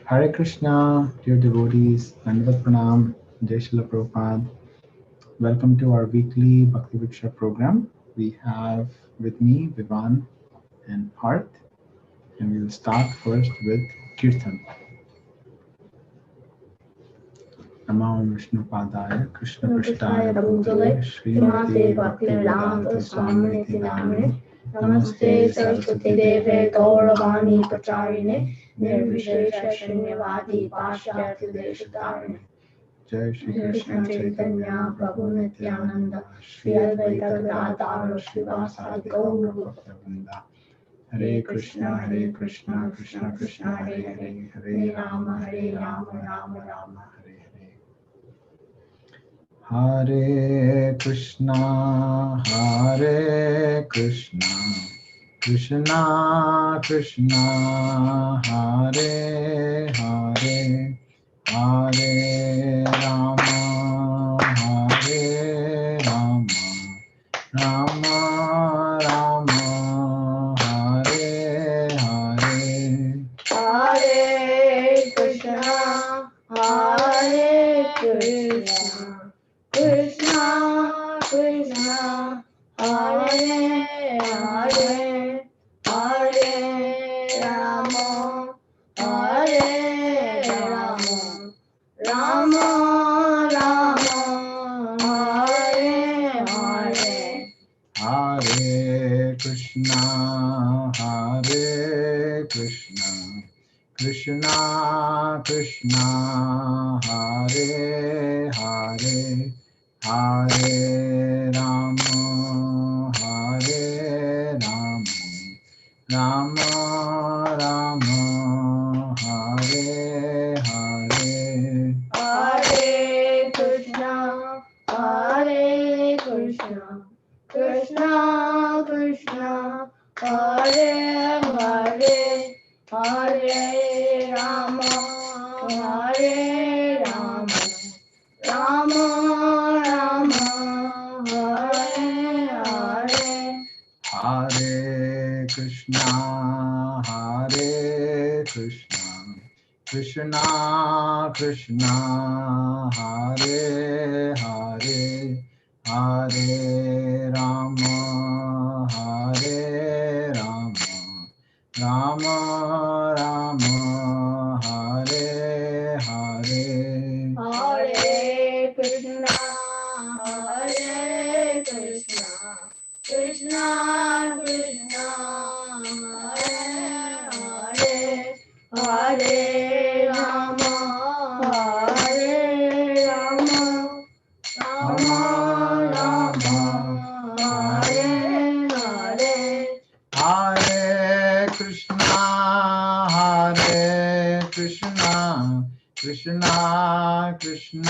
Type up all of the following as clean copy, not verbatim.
Hare Krishna, dear devotees, Dandavat Pranam, Jai Shila Prabhupada. Welcome to our weekly Bhakti Viksha program. We have with me Vivan and Art, and we will start first with Kirtan. Namo Vishnu Padaya, Krishna Prishtaya Bhutale, Srimati Bhakti Vedanta Swami Namine, Namaste Saraswati Deve Gauravani Pacharine, Nirvishesha Shunyavadi Pashyarthi Deshatarine. Jai Shri Krishna Chaitanya Prabhu Nityananda Shri Advaita Gadadhara Srivasadi Gaura Bhakta Hare Krishna Hare Krishna Krishna Krishna Hare Hare Hare Rama Rama Rama Hare Hare Hare Krishna Krishna Krishna Hare Hare Hare Rama Hare Rama Rama Rama Hare Hare Hare Krishna Hare Krishna Krishna Krishna Hare Hare Hare Rama Hare Rama Rama Rama Hare Hare. Hare Krishna Krishna Krishna Hare Hare Hare Rama Hare Rama Rama Hare Hare. Hare Krishna Krishna Krishna Hare Hare Hare Rama Hare Rama Rama Rama Hare Hare. Hare Krishna Krishna Krishna Hare Hare Hare Rama Hare Rama Rama Hare Hare. Hare Krishna Krishna Krishna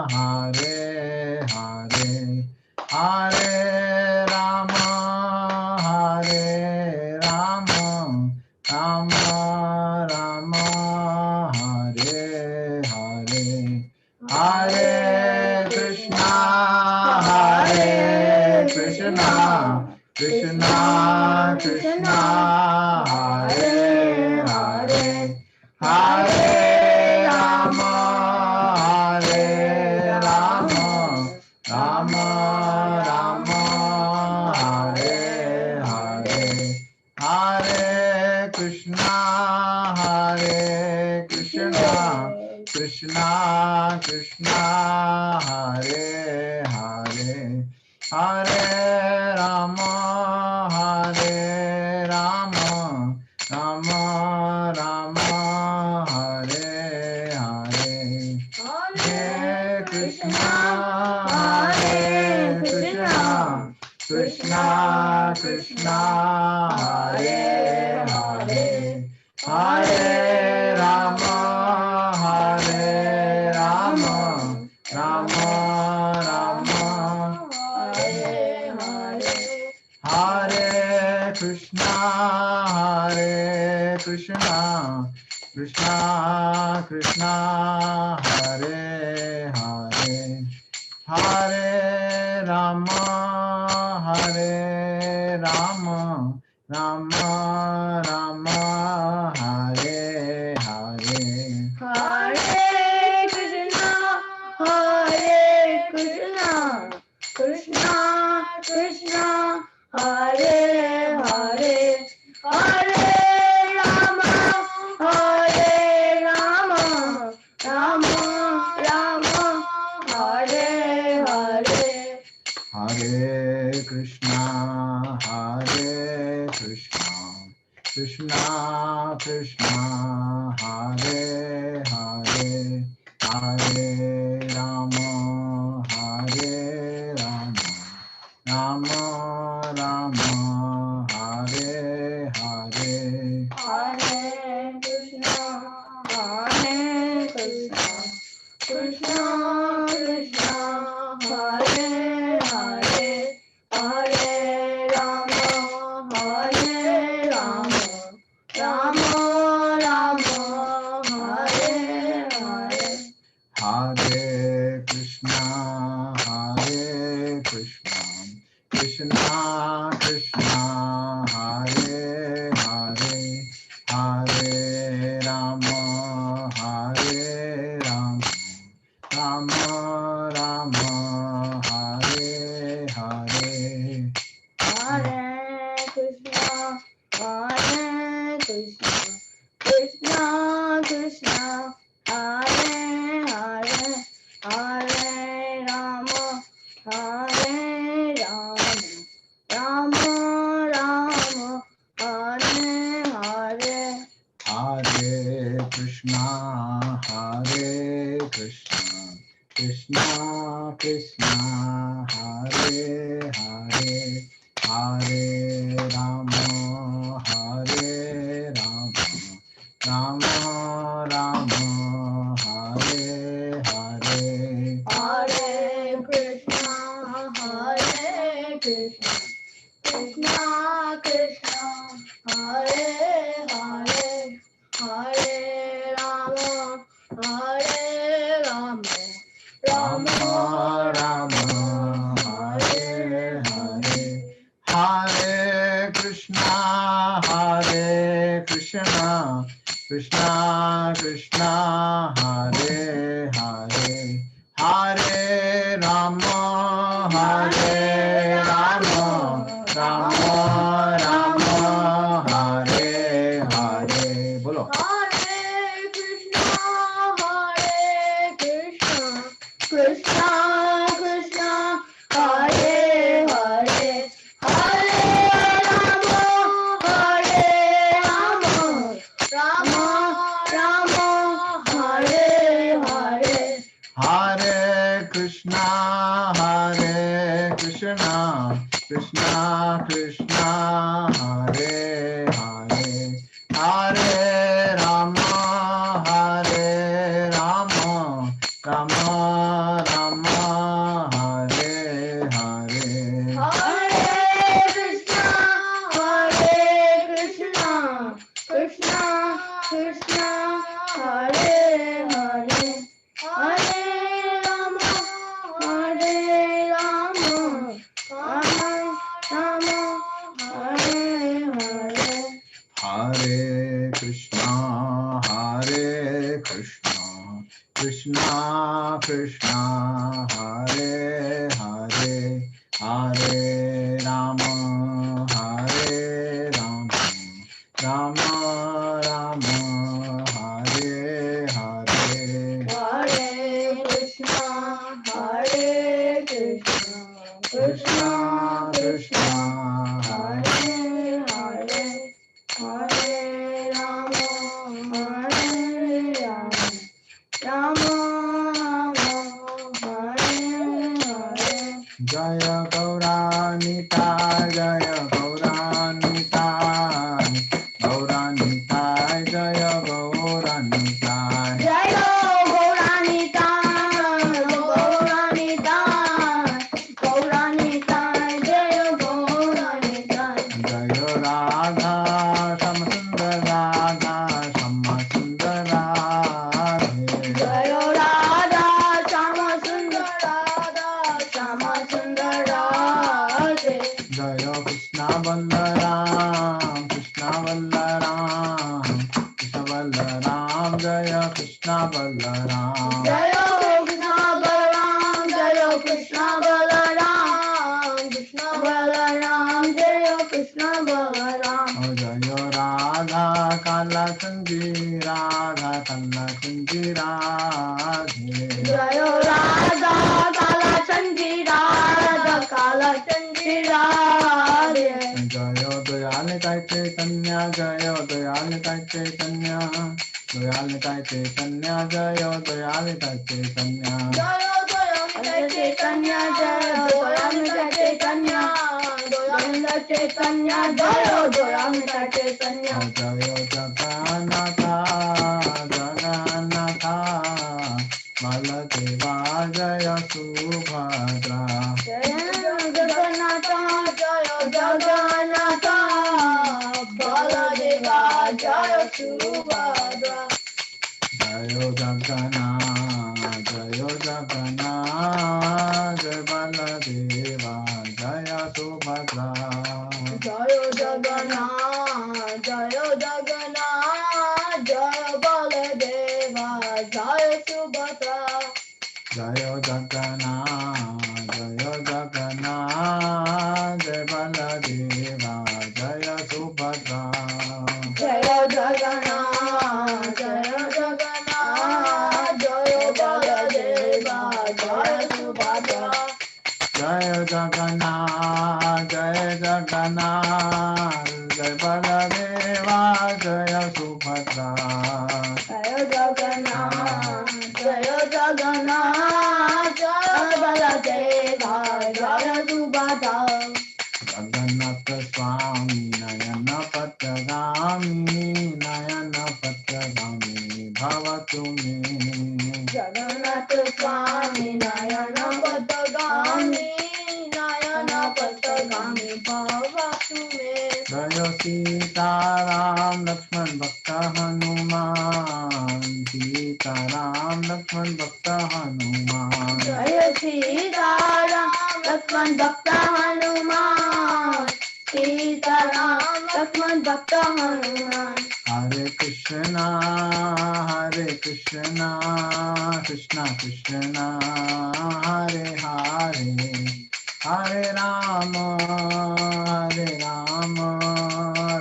Hare Hare Hare Rama Hare Rama Rama Rama Hare Hare. Hare Krishna Krishna Krishna Hare Hare Hare Rama Rama Rama Hare Hare. Hare Krishna Krishna Krishna Hare Hare Hare Rama Rama Rama Hare Hare. Hare Krishna Krishna Krishna Hare Hare Hare Rama Rama Rama Hare Hare. Hare Krishna Krishna Krishna Hare Hare Hare Rama Rama Rama Hare Hare. Hare Krishna Krishna Krishna Hare Hare Hare Rama Rama Rama Hare Hare Hare Krishna, Krishna Krishna, Hare Hare, Hare Rama, Hare Rama, Rama Rama, Hare Hare. Hare Krishna, Krishna Krishna, Hare Hare, Hare Rama, Hare Rama, Rama Rama, Hare Hare. Hare Krishna, Krishna Krishna, Hare Hare, Hare Rama, Hare Rama, Rama Rama, Hare Hare. Hare Krishna, Krishna Krishna, Hare Hare, Hare Rama, Hare Rama, Rama Rama, Hare Hare. Hare Krishna, Krishna Krishna, Hare Hare, Hare Rama, Hare Rama, Rama Rama, Hare Hare. Hare Krishna, Krishna Krishna, Hare Hare, Hare Rama, Hare Rama, Rama Rama, Hare Hare. Hare Krishna, Krishna Krishna, Hare Hare, Hare Rama, Hare Rama, Rama Rama, Hare Hare, Hare Krishna, Krishna Krishna, Hare Hare, Hare Rama, Hare Rama, Rama Rama, Hare Hare. Bolo. Hare Krishna, Krishna Krishna, Hare Hare, Hare Rama, Hare Rama, Rama Rama, Hare Hare. Hare Krishna, Krishna Krishna, Hare Hare, Hare Rama, Hare Rama, Rama Rama, Hare Hare. Hare Krishna, Krishna Krishna, Hare Hare, Hare Rama, Hare Rama, Rama Rama, Hare Hare. Hare Krishna, Krishna Krishna, Hare Hare, Hare Rama, Hare Rama, Rama Rama, Hare Hare. Hare Krishna, Krishna Krishna, Hare Hare, Hare Rama, Hare Rama, Rama Rama, Hare Hare. Jaya Gauranitai, Jaya Gauranitai, Gauranitai, Jaya Gauranitai. Jai Gauranita, Gauranita, Gauranita, Jai Gauranita. Jaya Radha, Shamasundar Radha, Shamasundar Radhe. Jai Radha, Shama Sundar Radha, Shama Sundar Radhe. Jaya Krishna Ballaram, Krishna Ballaram, Krishna Ballaram, Jaya Krishna Krishna Balaram. Jayo Krishna Balaram, Jayo Krishna Balaram, Krishna Balaram, Jayo Krishna Balaram. Oh Jayo Radha Kala Sanji Radha Kala Sanji Radhe. Jayo Radha Kala Chanji Radha Kala Chanji Radhe. Jayo Dayal Kai Chaitanya Jayo Dayal Kai Chaitanya Dayal Kai Chaitanya Jayo Dayal Kai Chaitanya. Jayo Doyamita Chaitanya, Jayo Doyamita Chaitanya, Doyamita Chaitanya, Jayo Doyamita Chaitanya. Jayo Jagannatha Jagannatha Baladeva Jaya Subhadra. Jayo Jagannatha, Jayo Jagannatha, Baladeva, Jayo Subhadra. Jayo Jagannath Jayo Jagannath Jai Baladeva Jaya Subhadra. Jayo Jagannath, Jayo Jagannath, Jayo Baladeva, Jayo Subhadra. Jayo Jagannath Jayo Jagannath Jai Baladeva Jaya Subhadra. Jayo Jagannath, Jayo Jagannath, Jayo Baladeva, Jayo Subhadra. Jaya Jagannath Jaya Jagannath Jai Baladeva Jaya Subhadra. Jayo Jagannath, Jayo Jagannath, Jayo Baladeva, Jayo Subhadra. Jagannath Swami Nayana Patagami Nayana Patagami Bhavatu me. Jagannath Swami Nayana Patagami, Nayana Patagami Bhavatu me. Jayo Sita Ram Lakshman Bhakta Hanuman Sita Ram Lakshman Bhakta Hanuman. Jaya Sita Ram Lakshman Bhakta Hanuman, Sita Ram Lakshman Bhakta Hanuman. Hare Krishna Krishna Krishna Hare Hare Hare Rama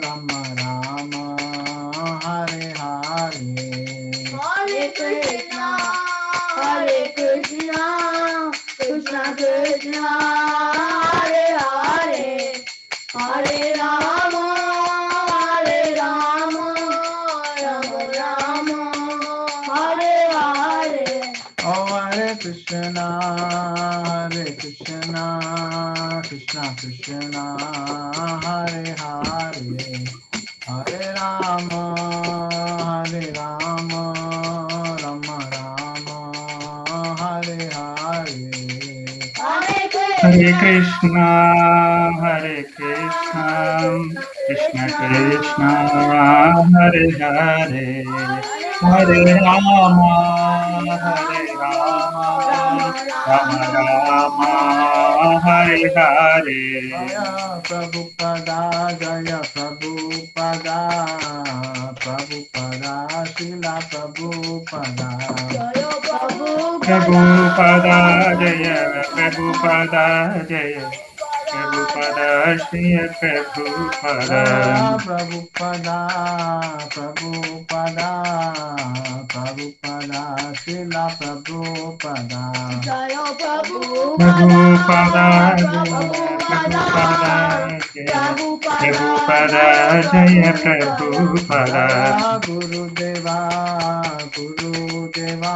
Rama Rama Hare Hare. Hare Krishna, Krishna Krishna, Hare Hare, Hare Rama, Rama Rama, Hare Hare. Oh Hare Krishna Krishna Krishna Hare Hare Hare Rama Rama Rama Hare Hare. Hare Hare Krishna, Krishna Krishna, Hare Hare, Hare Rama, Rama Rama, Hare Hare. Jaya Prabhupada Jaya Prabhupada Prabhupada Srila Prabhupada. Jaya Prabhupada Jaya, Prabhupada Jaya, Prabhupada Shri Prabhupada. Prabhupada Prabhupada Prabhupada Srila Prabhupada. Jaya Prabhupada Jaya, Prabhupada Jaya, Prabhupada Jaya, Prabhupada. Gurudeva Gurudeva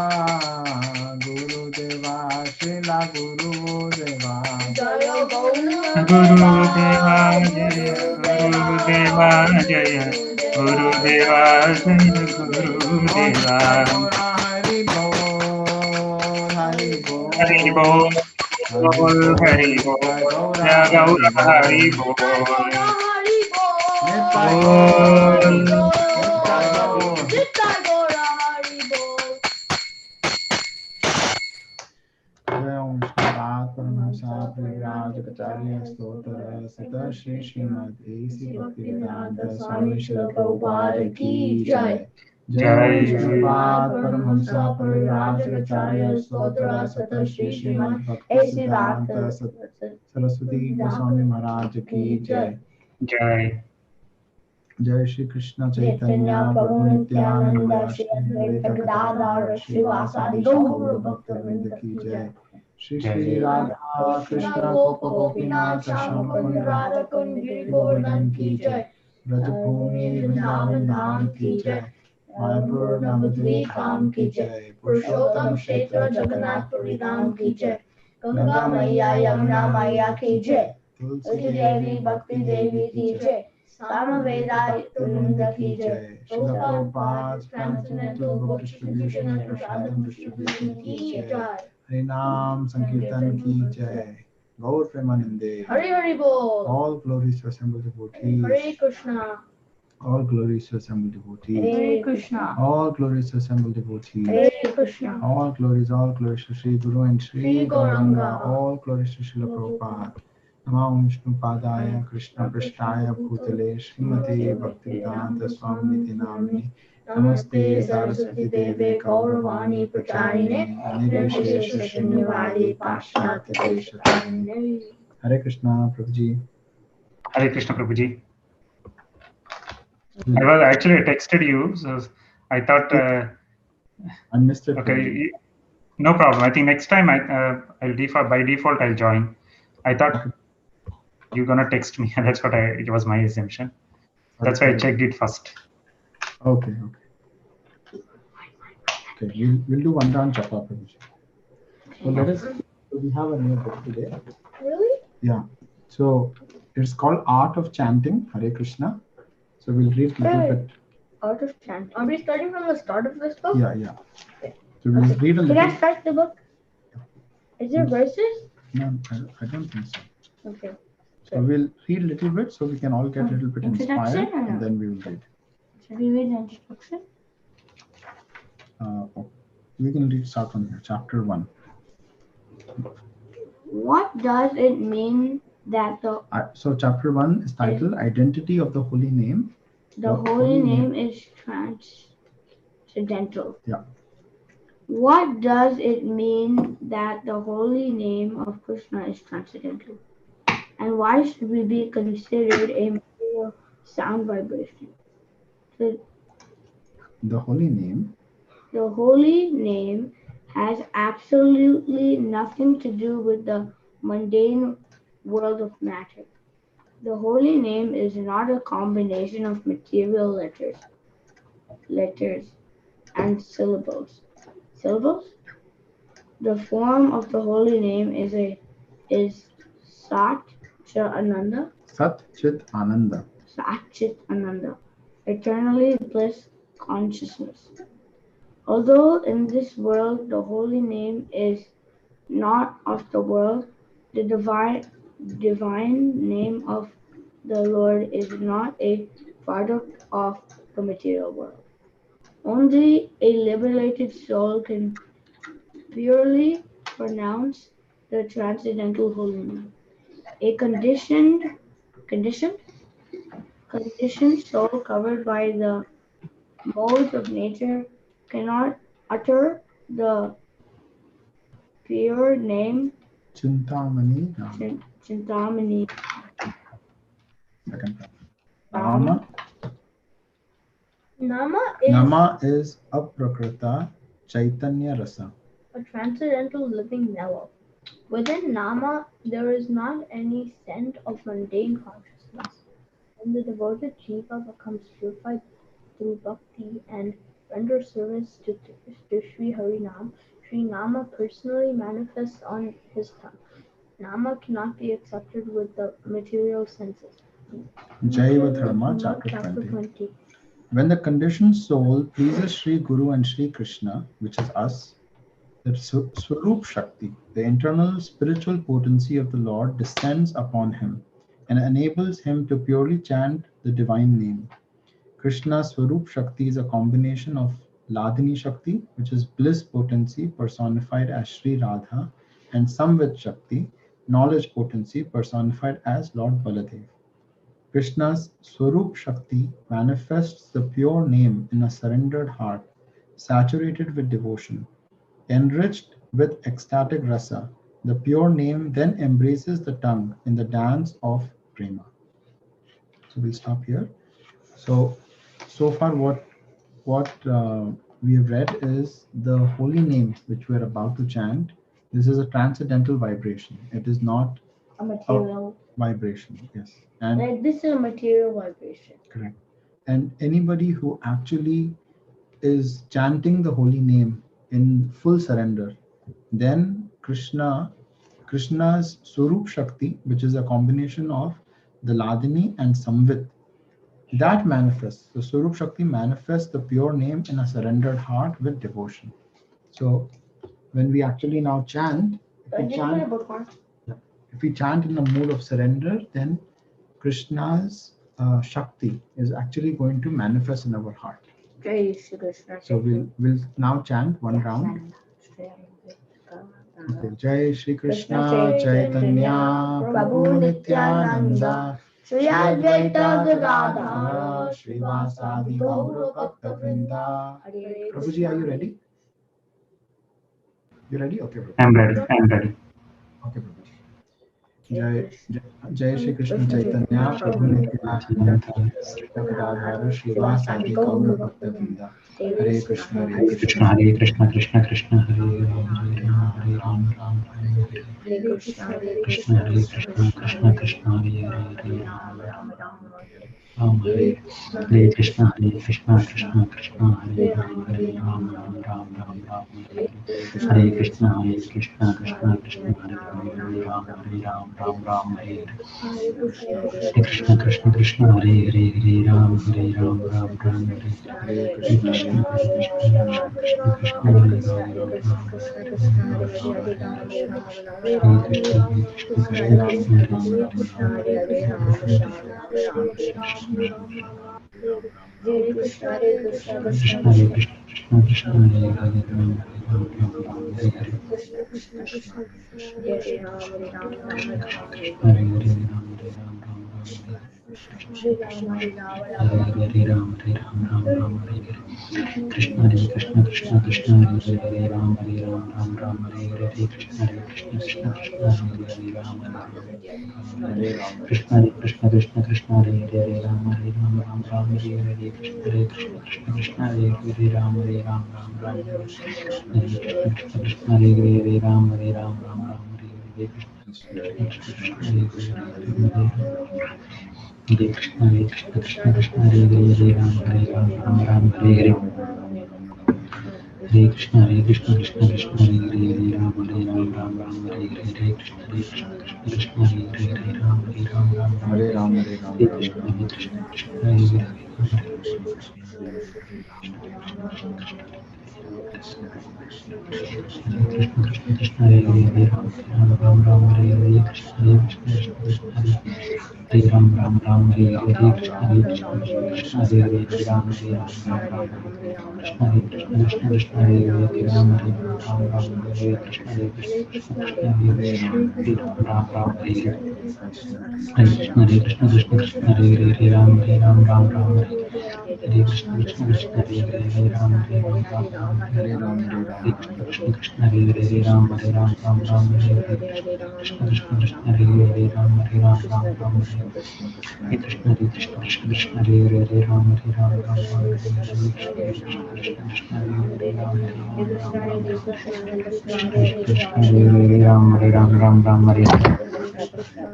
Gurudeva Srila Gurudeva. Jaya Gurudeva Jaya, Gurudeva Jaya, Gurudeva Jaya, Gurudeva. Hari Bol Hari Bol Hari Bol, Hari Bol, Gaura Hari Bol. Swami Shri Prabhupada ki jai. जय Jai Shripad Paramahansa परिव्राजकाचार्य स्तोत्र सत श्री श्रीमद् भक्ति सिद्धांत सरस्वती गोस्वामी महाराज की जय। Jai जय श्री कृष्ण चैतन्य प्रभु नित्यानंद श्री अद्वैत गदाधर श्रीवासादि गौर भक्त वृंद की जय। श्री श्री राधा कृष्ण गोप गोपीनाथ श्याम कुंज राधा कुंज गिरि गोवर्धन की जय। ब्रजभूमि वृंदावन धाम की जय। मायापुर नवद्वीप धाम की जय। पुरुषोत्तम क्षेत्र जगन्नाथपुरी धाम की जय। गंगा मैया यमुना मैया की जय। तुलसी देवी भक्ति देवी की जय। सामवेदायतुलिंग की जय। Srila Prabhupada transcendental book distribution and prasadam distribution की जय। हरिनाम संकीर्तन की जय। गौर प्रेमानंदे हरि हरि बोल। All glories to assembled devotees. Hare Krishna. All glories to assembled devotees. Hare Krishna. All glories to assembled devotees. Hare Krishna. All glories to Sri Guru and Sri Sri Gauranga. Gauranga. All glories to Srila Prabhupada. Namo Vishnu Padaya Krishna Prishtaya Bhutale Srimate Bhaktivedanta Swamiti Namini Namaste Saraswati Deve Gauravani Pracharine Nirvishesha Shunyavadi Pashyatya Deshatarine. Hare Krishna Prabhuji. Hare Krishna Prabhuji. I was actually texted you, so I thought. I missed it. Okay, no problem. I think next time I'll default by default I'll join. I thought you're gonna text me. That's what it was my assumption. That's why I checked it first. Okay. We'll do one round japa, Prabhuji. So we have a new book today. Really? Yeah. So it's called Art of Chanting Hare Krishna. So we'll read a little bit. Art of Chanting. Are we starting from the start of this book? Yeah. So we'll read a little. Can I start the book? Is there verses? No, I don't think so. Okay. So we'll read a little bit so we can all get a little bit Introduction inspired, or no? and then we will read. Should we read the introduction? We can start from here. Chapter 1. What does it mean that So chapter 1 is titled Identity of the Holy Name. the holy name is transcendental? Yeah. What does it mean that the holy name of Krishna is transcendental? And why should we be considered a material sound vibration? The holy name. The holy name has absolutely nothing to do with the mundane world of matter. The holy name is not a combination of material letters and syllables. The form of the holy name is Sat Chit Ananda. Sat Chit Ananda. Eternally bliss consciousness. Although in this world the holy name is not of the world, the divine name of the Lord is not a product of the material world. Only a liberated soul can purely pronounce the transcendental holy name. A conditioned soul covered by the modes of nature cannot utter the pure name Chintamani. Chintamani. Second. Nama is aprakrita chaitanya rasa. A transcendental living mellow. Within Nama, there is not any scent of mundane consciousness. When the devoted jiva becomes purified through bhakti and renders service to Sri Harinam, Sri Nama personally manifests on his tongue. Nama cannot be accepted with the material senses. Jaiva Dharma, chapter 20. When the conditioned soul pleases Sri Guru and Sri Krishna, which is us, the Swarup Shakti, the internal spiritual potency of the Lord, descends upon him and enables him to purely chant the divine name. Krishna's Swarup Shakti is a combination of Ladini Shakti, which is bliss potency personified as Sri Radha, and Samvit Shakti, knowledge potency personified as Lord Baladev. Krishna's Swarup Shakti manifests the pure name in a surrendered heart, saturated with devotion. Enriched with ecstatic rasa, the pure name then embraces the tongue in the dance of prema. So we'll stop here. So far, what we have read is the holy name which we are about to chant. This is a transcendental vibration. It is not A material. vibration. Yes, and Like this is a material vibration. correct. And anybody who actually is chanting the holy name in full surrender, then Krishna's Swarup Shakti, which is a combination of the Ladini and Samvit, that manifests. The Swarup Shakti manifests the pure name in a surrendered heart with devotion. So when we actually now chant, if we chant in the mood of surrender, then Krishna's Shakti is actually going to manifest in our heart. Jai Shri Krishna. So we'll now chant one round. Okay. Jai Shri Krishna Chaitanya Prabhu Nityananda Shri Advaita Gadadhara Srivasadi Gaura Bhakta Vrinda. Prabhuji, are you ready? You ready? Okay, Prabhuji. I'm ready. I'm ready. Okay, Prabhuji. Jai Shri Krishna Chaitanya Prabhu Nityananda Shri Gadadhara Srivasadi Gaura Bhakta Vrinda. Hare Krishna Hare Krishna Hare Krishna, Krishna Krishna, Hare Ram, Hare Ram, Ram Ram, Hare Hare Krishna, Hare Krishna, Krishna, Hare Krishna, Krishna Krishna, Hare Ram, Hare Hare Krishna, Hare Krishna, Krishna Krishna, Hare Ram, Ram Ram, Ram Hare Krishna, Krishna Krishna, Hare Ram, Hare Krishna, Krishna Krishna, Hare Ram, Ram Hare Hare Hare Krishna Krishna, Hare Hare Krishna Krishna, Krishna Krishna, Hare Krishna Hare Krishna Krishna Krishna Hare Ram Ram Hare Hare Krishna Krishna Krishna Hare Ram Krishna Hare Krishna Krishna Krishna Hare Ram Hare Hare Krishna Hare Ram Ram Hare Krishna Hare Ram Hare Krishna Krishna Krishna Hare Ram Hare Hare Krishna, Krishna Krishna, Hare Ram, Hare Krishna, Hare Ram, Hare Ram Hare Ram Hare Ram Krishna, Ram Hare Krishna, Hare Ram, Hare Krishna, Hare Ram, Hare Krishna, Hare Ram, Krishna, Krishna, Hare Ram, Hare Krishna, Hare Ram Hare Hare Ram Ram, Hare Hare Krishna, Hare Ram, Hare Krishna, Krishna, Hare Ram, Hare Ram Hare Hare Ram Krishna, Hare Ram, Hare Krishna, Hare Ram, Hare Krishna, Krishna, Hare Ram, Hare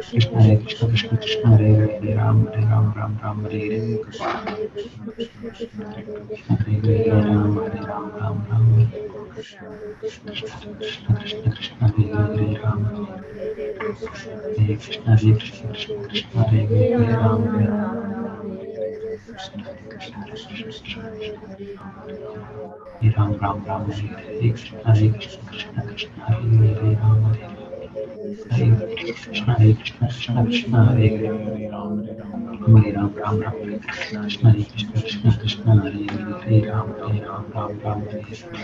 Krishna Hare Krishna Krishna Krishna Hare Hare Hare Krishna Hare Krishna Krishna Krishna Hare Hare Krishna Hare Krishna Krishna Krishna Hare Hare Ram Ram Ram Hare Hare Krishna Krishna Krishna Hare Hare Ram Hare Hare Krishna, Hare Krishna, Krishna Krishna, Hare Hare, Hare Ram, Ram Ram, Hare Krishna, Hare Krishna, Krishna Krishna, Hare Hare, Hare Ram, Ram Ram, Hare Krishna,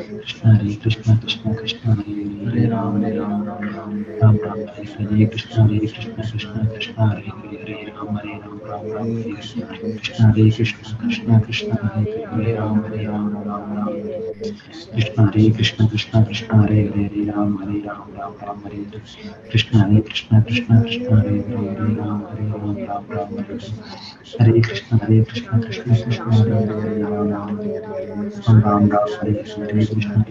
Hare Krishna, Krishna Krishna, Hare Hare, Hare Ram, Ram Ram, Hare Krishna, Hare Krishna, Krishna Krishna, Hare Hare, Hare Ram, Ram Ram, Hare Krishna, Hare Krishna, Krishna Krishna, Hare Hare, Hare Ram, Ram Ram, Krishna Hare Krishna, Krishna Krishna, Hare Hare, Hare Ram, Ram Ram, Hare Hare, Krishna Hare Krishna, Krishna Krishna, Hare Hare, Hare Ram, Ram Ram, Hare Krishna, Hare Krishna, Krishna Krishna, Hare Hare, Hare Ram Ram, Hare Krishna, Hare Krishna,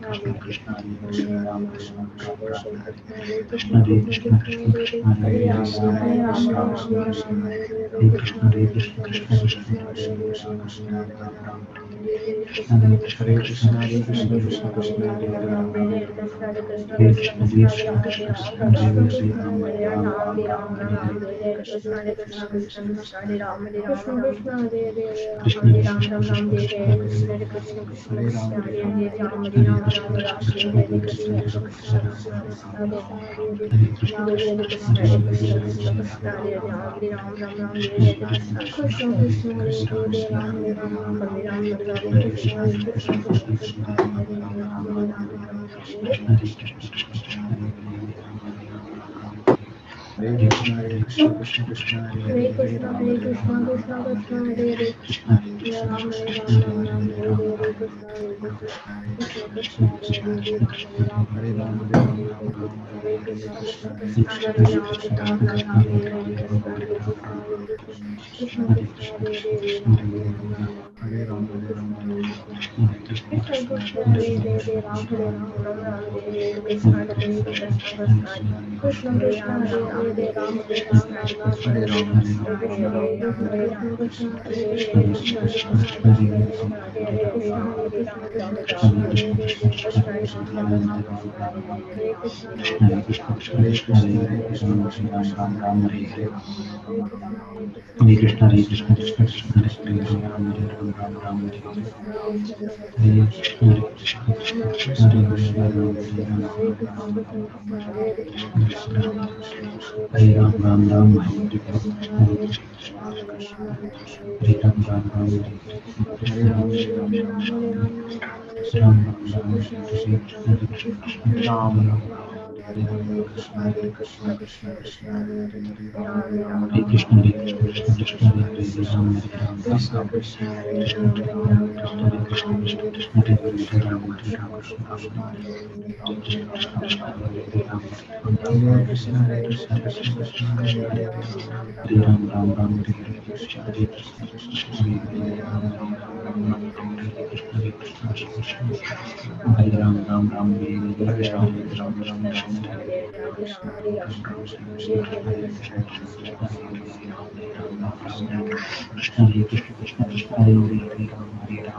Krishna Krishna, Hare Hare, Hare Ram Krishna, Hare Krishna, Krishna Krishna, Hare Hare, Hare Krishna, Hare Krishna, Krishna Krishna, Krishna Hare Krishna, Krishna Krishna, Hare Hare, Hare Krishna, Hare Krishna, Krishna Krishna, Hare Hare, Hare Ram, Hare Hare, Krishna Krishna, Krishna Krishna, Hare Hare, Hare Krishna, Krishna Krishna, Hare Hare, Hare Krishna, Krishna Krishna, Hare Hare, Hare Krishna, Krishna Krishna, Hare Krishna, Hare Krishna, Krishna Krishna, Hare Hare, Hare Krishna, Krishna Krishna, Hare Hare, Krishna Hare Krishna, Krishna Krishna, Hare Hare, Krishna Krishna, Krishna Krishna, Hare Hare, Krishna Hare Krishna, Krishna Krishna, Hare Hare, Krishna Krishna, Krishna Hare Hare, Krishna Hare Krishna, Krishna Krishna, Hare Hare, Krishna Krishna, Krishna Hare Hare, Hare Krishna, Hare Krishna, Krishna Krishna, Hare Hare, Krishna Hare Krishna, Krishna Krishna, Hare Hare, Krishna Krishna, Krishna Hare Hare, Ram, Hare Hare, Hare Krishna, Hare Krishna, Krishna Krishna, Hare Hare, Hare Ram, Hare Hare, Hare Krishna, Hare Krishna, Krishna Krishna, Hare Hare, Hare Ram, Ram, Hare Hare, Hare Krishna, Hare Ram, Ram, Hare Hare, Krishna Hare Krishna, Ram, Hare Krishna, Hare Krishna, Krishna Krishna, Hare Krishna, Hare Krishna, Krishna Krishna, Hare Hare, Hare Ram, Krishna, Hare Krishna, Krishna Krishna, Hare Hare, Hare Ram, Krishna, Krishna Krishna, Hare Hare, Hare Ram, Hare Ram, Hare Hare, Krishna, Hare Krishna, Krishna Krishna, Hare Hare, Hare Krishna, Hare Krishna, Krishna Krishna, Hare Ram, Hare Hare, Krishna, Hare Krishna, Krishna Krishna, Hare Hare, Hare Krishna, Krishna Krishna, Hare Hare, Krishna Hare Krishna, Krishna Krishna, Hare Hare, Hare Ram, Hare Krishna, Hare Krishna, Krishna Krishna, Hare Hare, Hare Krishna, Hare Krishna, Krishna Krishna, Hare Hare, Hare Krishna, Hare Krishna, Krishna Krishna, Hare Hare Krishna, Hare Krishna, Hare Krishna, Krishna Krishna, Hare Hare, Hare Hare,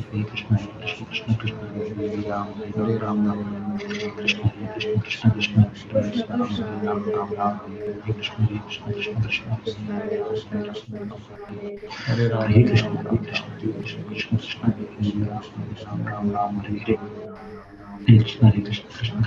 Hare Krishna, Hare Krishna, Krishna Krishna, Hare Hare, Krishna Hare Krishna, Krishna Krishna, Hare Hare, Hare Ram, Hare Hare, Hare Krishna, Hare Krishna, Krishna Krishna, Hare Hare, Hare Krishna, Hare Krishna, Krishna Krishna, Hare Hare, Hare Krishna, Hare Krishna, Krishna Krishna, Hare Hare, Hare Krishna, Hare Krishna, Krishna Krishna, Hare Hare, Ram Hare Hare, Krishna Hare Krishna, Krishna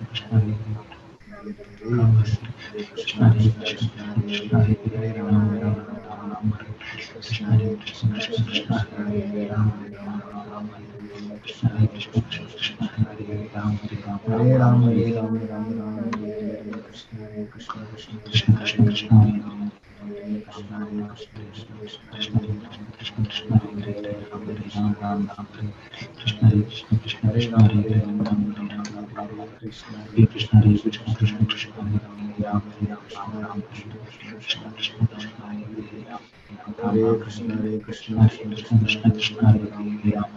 Krishna, Hare Hare, Ram Hare Hare, Krishna Hare Krishna, Krishna Krishna, Hare Hare, Ram Hare Krishna Hare Krishna, Krishna Krishna, Hare Hare, Ram Hare Krishna, Krishna Krishna, Hare Hare, Krishna Hare Krishna, Krishna Krishna, Hare Hare, Ram Hare Hare, Krishna Hare Krishna, Krishna Krishna, Hare Hare, Ram Hare Hare Krishna, Hare Krishna, Krishna Krishna, Hare Hare, Ram Hare Krishna, Krishna Krishna, Hare Hare, Krishna Hare Krishna, Krishna Krishna, Hare Hare, Ram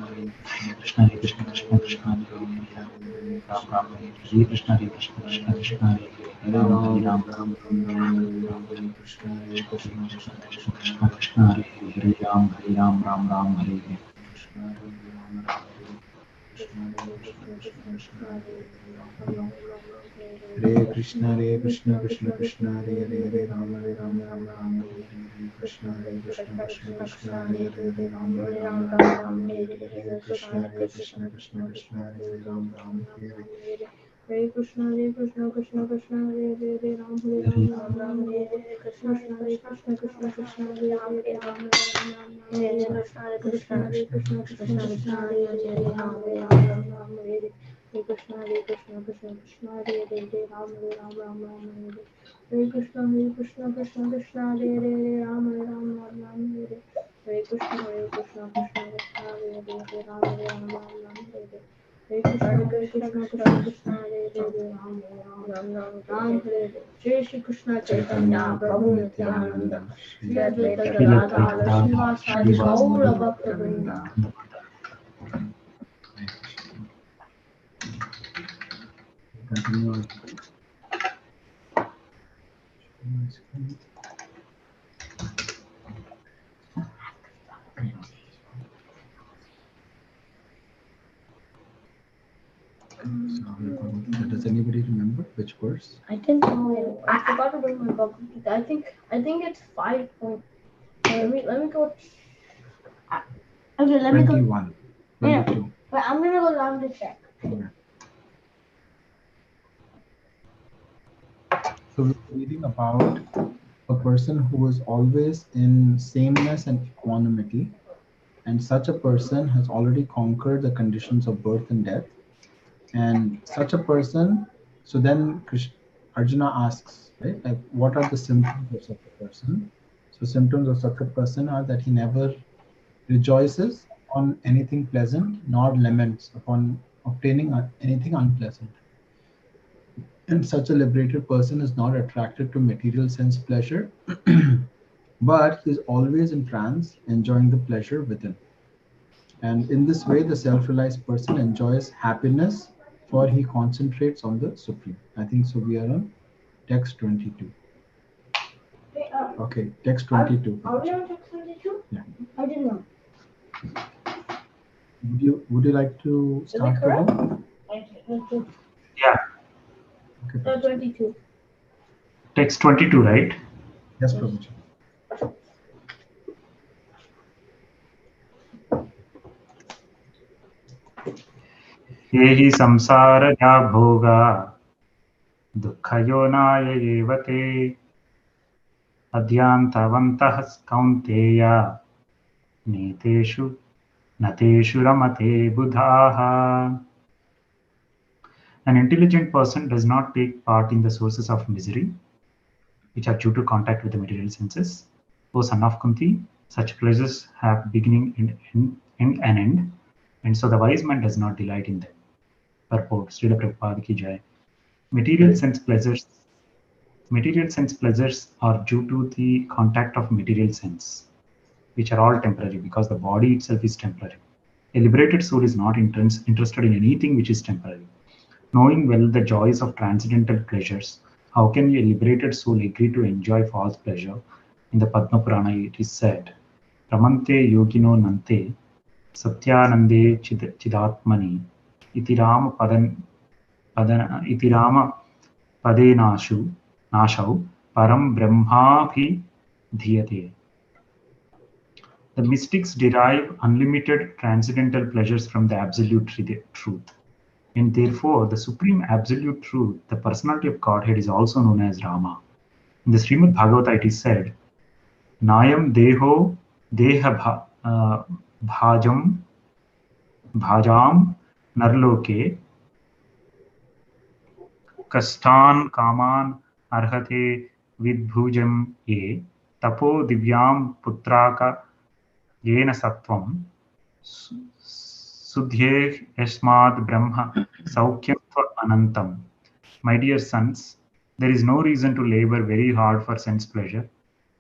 Hare Krishna Hare Krishna, Krishna Krishna, Hare Hare, Hare Krishna, Hare Krishna, Krishna Krishna, Hare Hare, Ram Hare Krishna, Krishna Krishna, Hare Hare, Hare Ram, Hare Ram, Ram Hare Hare. Hare Krishna, Hare Krishna, Krishna Krishna, Hare Hare, Hare Rama, Hare Rama, Rama Rama, Hare Hare, Krishna, Hare Krishna, Krishna Krishna, Hare Hare, Hare Rama, Hare Rama, Rama Rama, Hare Hare, Krishna, Hare Krishna, Krishna Krishna, Hare Hare, Rama Rama, Hare Hare. Hare Krishna, Hare Krishna, Krishna Krishna, Hare Hare, Hare Ram, Hare Ram, Ram Ram, Hare Hare, Krishna, Hare Krishna, Krishna Krishna, Hare Hare, Hare Ram, Hare Ram, Ram Ram, Hare Hare, Krishna, Hare Krishna, Krishna Krishna, Hare Hare, Hare Ram, Hare Ram, Ram Ram, Hare Hare, Hare Krishna, Hare Krishna, Krishna Krishna, Hare Hare, Hare Ram, Hare Ram, Ram Ram, Hare Hare, Hare Krishna, Hare Krishna, Krishna Krishna, Hare Hare, Hare Ram, Hare Ram, Ram Ram, Hare Hare, Hare Krishna, Hare Krishna, Krishna Krishna, Hare Hare, Hare Ram, Hare Ram, Ram Ram, Hare Hare. Hare Krishna, Hare Krishna, Krishna Krishna, Hare Hare, Ram Ram, Ram Hare Hare. Jai Shri Krishna Chaitanya, Prabhu Nityananda, Shri Advaita Gadadhara, Srivasadi Gaura Bhakta Vrinda. Continue on. So, does anybody remember which verse? I think I forgot to bring my Bhagavad Gita. I think it's 5 point. Let me go. Okay, let me go. 21, 22. But I'm gonna go down to check. Okay. So we're reading about a person who is always in sameness and equanimity, and such a person has already conquered the conditions of birth and death. And such a person, so then Arjuna asks, right, like, what are the symptoms of such a person? So symptoms of such a person are that he never rejoices on anything pleasant, nor laments upon obtaining anything unpleasant. And such a liberated person is not attracted to material sense pleasure, but he is always in trance, enjoying the pleasure within. And in this way, the self-realized person enjoys happiness, for he concentrates on the Supreme. I think so. We are on text 22. Okay, text 22. Are we on text 22? Yeah. I didn't know. Would you like to start? Yeah. Okay. 22. Text 22, right? Yes, Prabhuji. ये हि संसारजा भोगा दुःखयोनाय एव ते अद्यान्तवन्तः कौन्तेय नीतेषु नतेषु रमते बुधाः. An intelligent person does not take part in the sources of misery, which are due to contact with the material senses. O son of Kunti, such pleasures have beginning and end, and so the wise man does not delight in them. Purport, Srila Prabhupada ki jai. Material sense pleasures are due to the contact of material sense, which are all temporary because the body itself is temporary. A liberated soul is not interested in anything which is temporary. Knowing well the joys of transcendental pleasures, how can a liberated soul agree to enjoy false pleasure? In the Padma Purana it is said, Ramante yogino nante satyanande chidatmani itirama padenashu nashau param brahmabhi dhyate. The mystics derive unlimited transcendental pleasures from the absolute truth. And therefore, the supreme absolute truth, the personality of Godhead, is also known as Rama. In the Srimad Bhagavata, it is said, Nayam deho deha bhajam narloke kastan kaman arhate vidbhujam ye tapo divyam putraka yena sattvam Sudhyeh yasmad brahma saukyam anantam. My dear sons, there is no reason to labor very hard for sense pleasure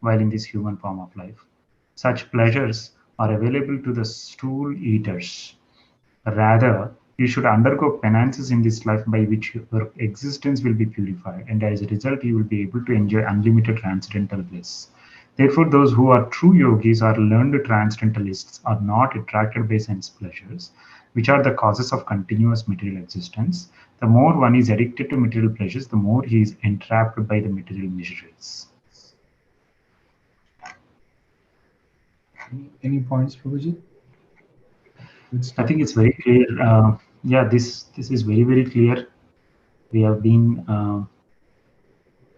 while in this human form of life. Such pleasures are available to the stool eaters. Rather, you should undergo penances in this life by which your existence will be purified, and as a result, you will be able to enjoy unlimited transcendental bliss. Therefore, those who are true yogis or learned transcendentalists are not attracted by sense pleasures. which are the causes of continuous material existence. The more one is addicted to material pleasures, the more he is entrapped by the material miseries. Any points, Prabhuji? I think it's very clear. Yeah, this is very clear. We have been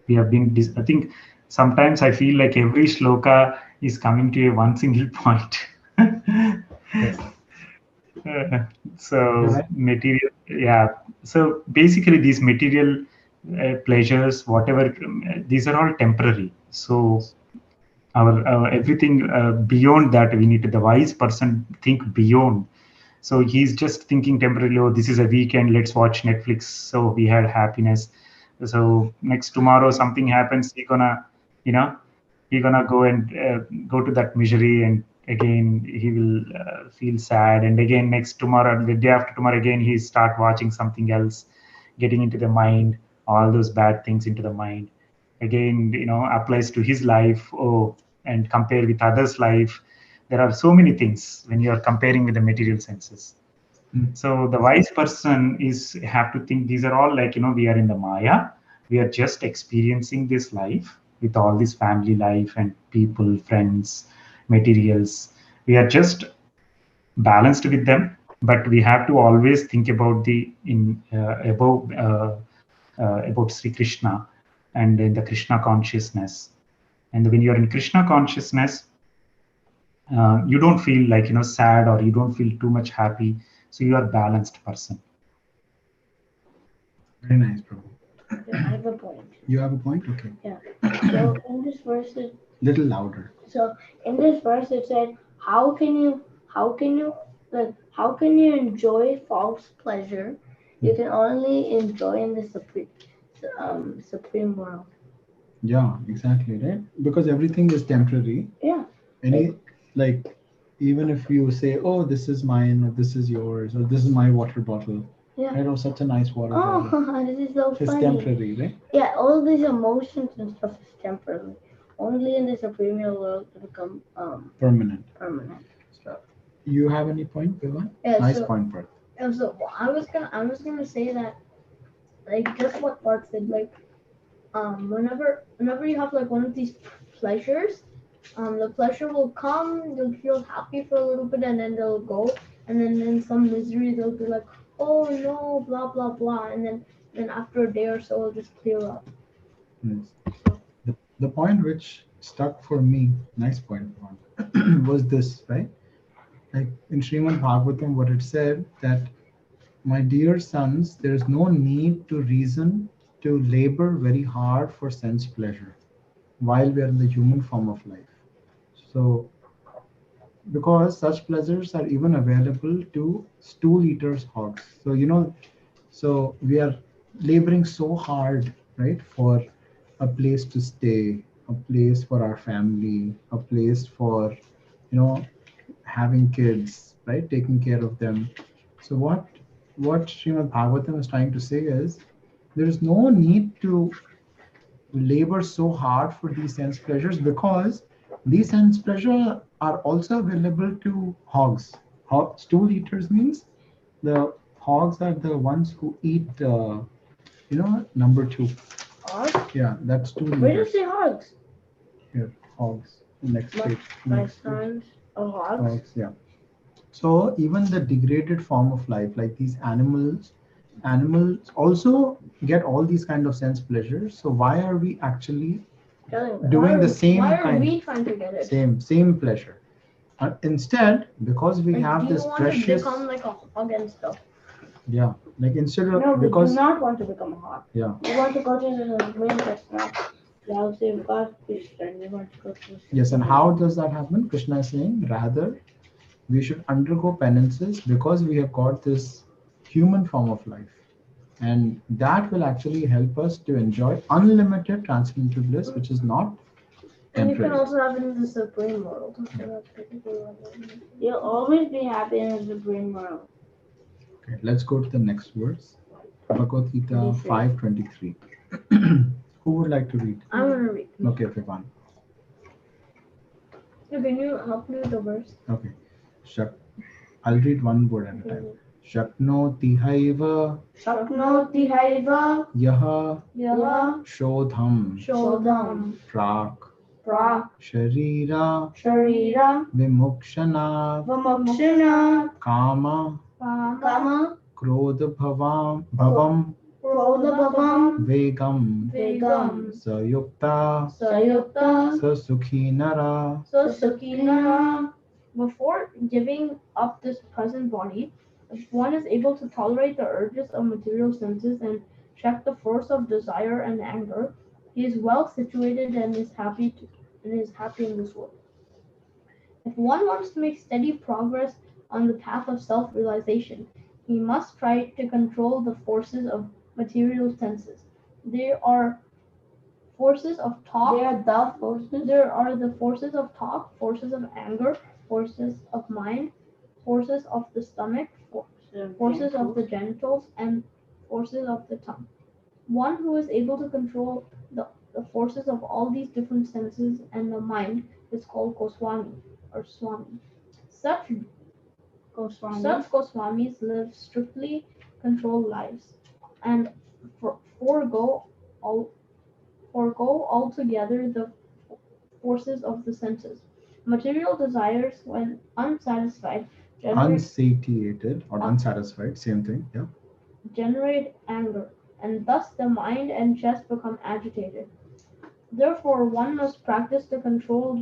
I think sometimes I feel like every shloka is coming to a one single point. Yes. So Right. material, yeah. So basically, these material pleasures, whatever, these are all temporary. So our everything beyond that, we need to, the wise person think beyond. So he's just thinking temporarily, oh, this is a weekend, let's watch Netflix. So we had happiness. So next tomorrow something happens, you know, he gonna go and go to that misery, and again he will feel sad, and again next tomorrow, the day after tomorrow, again he start watching something else, getting into the mind, all those bad things into the mind. Again, applies to his life. Oh, and compare with others' life. There are so many things when you are comparing with the material senses. So the wise person is have to think these are all like, we are in the Maya. We are just experiencing this life with all this family life and people, friends, materials. We are just balanced with them, but we have to always think about the in about Sri Krishna and in the Krishna consciousness. And when you are in Krishna consciousness, you don't feel like sad, or you don't feel too much happy. So you are a balanced person. Very nice, Prabhu. Yeah, I have a point. You have a point? Okay. Yeah. So in this verse, Little louder. So in this verse, it said, how can you enjoy false pleasure? You can only enjoy in the supreme world. Yeah, exactly, right? Because everything is temporary. Yeah. Like, even if you say, oh, this is mine, or this is yours, or this is my water bottle. Yeah. Right? Oh, such a nice water bottle. Oh, this is so It's funny. temporary, right? Yeah, all these emotions and stuff is temporary. Only in the supreme world to become Permanent. So, You have any point, Vivan? Yeah, Nice so- point, Parth. So I was gonna say that, like, just what Bart said, like, whenever you have like one of these pleasures, the pleasure will come, you'll feel happy for a little bit, and then they'll go, and then in some misery they'll be like, oh no, blah blah blah, and then after a day or so it'll just clear up. Yes. The point which stuck for me, nice point, Vivan, was this, right? Like in Srimad Bhagavatam, what it said that, my dear sons, there is no need to reason, to labor very hard for sense pleasure while we are in the human form of life. So, because such pleasures are even available to stool eaters, hogs. So, so we are laboring so hard, right, for a place to stay, a place for our family, a place for, having kids, right, taking care of them. So what Srimad Bhagavatam is trying to say is, there is no need to labor so hard for these sense pleasures, because these sense pleasures are also available to hogs. Stool eaters means the hogs are the ones who eat, number two. hogs? Yeah, that's stool Where does eaters. it say hogs? Here, hogs. Next page. My Next page. sons are hogs. Hogs, yeah. So even the degraded form of life, like these animals also get all these kind of sense pleasures. So why are we actually doing the same Why are kind? we trying to get it? Same pleasure. Instead, because we Like, have do you this want precious, to become like a hog and stuff? yeah, like instead of, No, we because do not want to become a hog. yeah, We want to go to the green restaurant. The house of God, Krishna. We want to go to. yes. And how does that happen? Krishna is saying, rather we should undergo penances, because we have got this human form of life, and that will actually help us to enjoy unlimited transcendental bliss, which is not And you can temporary. also have it in the supreme world. So that's basically what it is. You'll always be happy in the supreme world. Okay, let's go to the next verse. Bhagavad Gita 5:23. Who would like to read? I'm gonna read. Okay, Vivan. So can you help me with the verse? Okay, sure. I'll read one word at a time. Shaknoti haiva Shaknoti haiva yaha yaha shodham shodham prak prak sharira sharira vimukshana vamokshana kama kama krodha bhavam krodhabhavam vegam vegam sayukta sayukta sasukhi nara. sasakinara. Before giving up this present body, if one is able to tolerate the urges of material senses and check the force of desire and anger, he is well situated and is happy in this world. If one wants to make steady progress on the path of self-realization, he must try to control the forces of material senses. There are forces of talk. There are the forces of talk, forces of anger, forces of mind, forces of the stomach, forces of the genitals, and forces of the tongue. One who is able to control the forces of all these different senses and the mind is called Goswami or Swami. Such Goswamis live strictly controlled lives and forego altogether the forces of the senses. Material desires, when unsatisfied, Unsatiated or unsatisfied, same thing. Yeah. generate anger, and thus the mind and chest become agitated. Therefore, one must practice to control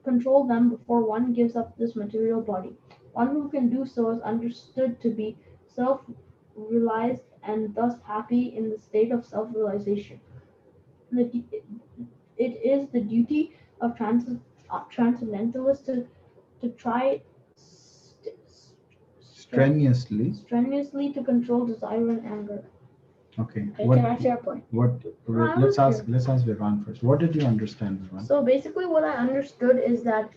them before one gives up this material body. One who can do so is understood to be self-realized and thus happy in the state of self-realization. It is the duty of transcendentalists to try strenuously to control desire and anger. Okay. Can I share a point? Let's ask Vivan first. What did you understand, Vivan? So basically, what I understood is that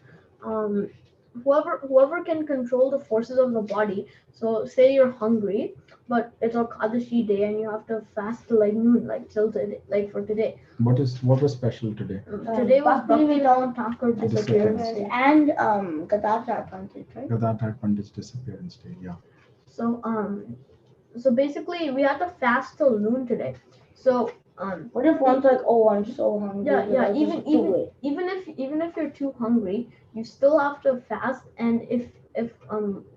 um, whoever can control the forces of the body. So say you're hungry, but it's a Kadashi day and you have to fast till like noon, like till today, like for today. What was special today? Today was Bhakti Thakur disappearance day. And Gadadhar Pandit, right? Gadadhar Pandit's disappearance day. Yeah. So basically, we had to fast till noon today. So What if one's like, oh, I'm so hungry? yeah. Even if you're too hungry, you still have to fast. And if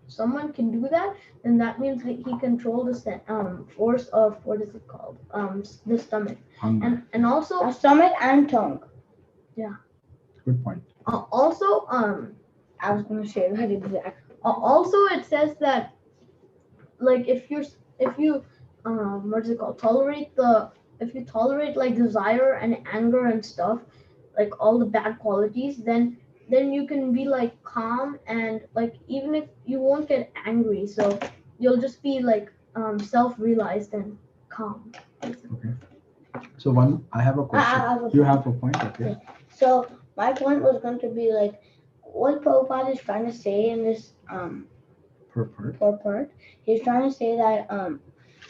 someone can do that, then that means he controlled the force of what is it called the stomach Hunger. and also A stomach and tongue. Good point. also I was gonna say that exact. also it says that like if you what is it called if you tolerate like desire and anger and stuff, like all the bad qualities, then you can be like calm and like even if you won't get angry, so you'll just be like self-realized and calm. Okay. So I have a question. You have a point, okay? So my point was going to be like, what Prabhupada is trying to say in this purport. He's trying to say that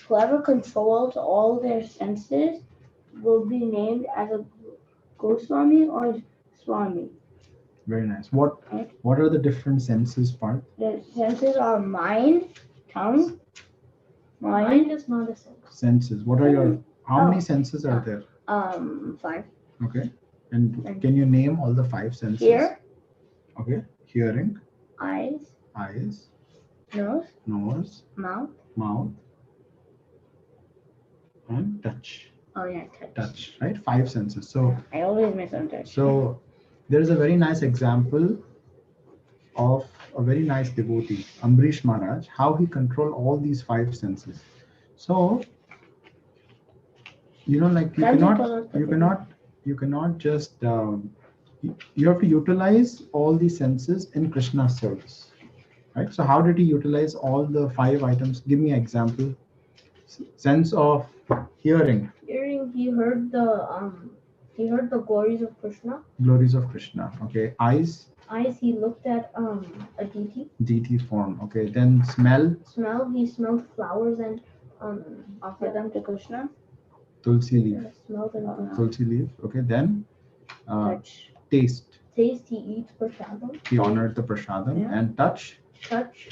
whoever controls all their senses will be named as a Goswami or Swami. Very nice. What are the different senses part? The senses are mind, tongue. Mind is not a sense. Senses. What are how many senses are there? 5. Okay. And can you name all the 5 senses? Hear. Okay. Hearing. Eyes. Nose. Mouth. And touch. Oh yeah, touch. Right? 5 senses. So I always miss on touch. So there is a very nice example of a very nice devotee, Ambrish Maharaj, how he controlled all these 5 senses. So like you cannot just you have to utilize all the senses in Krishna's service. Right? So how did he utilize all the 5 items? Give me an example. Sense of hearing. He heard the glories of Krishna. Glories of Krishna. Okay. Eyes. He looked at a deity. Deity form. Okay. Then smell. He smelled flowers and offered them to Krishna. Tulsi leaf. Tulsi leaf. Okay. Then Touch. Taste. He eats prasadam. He honored the prasadam. And touch. touch,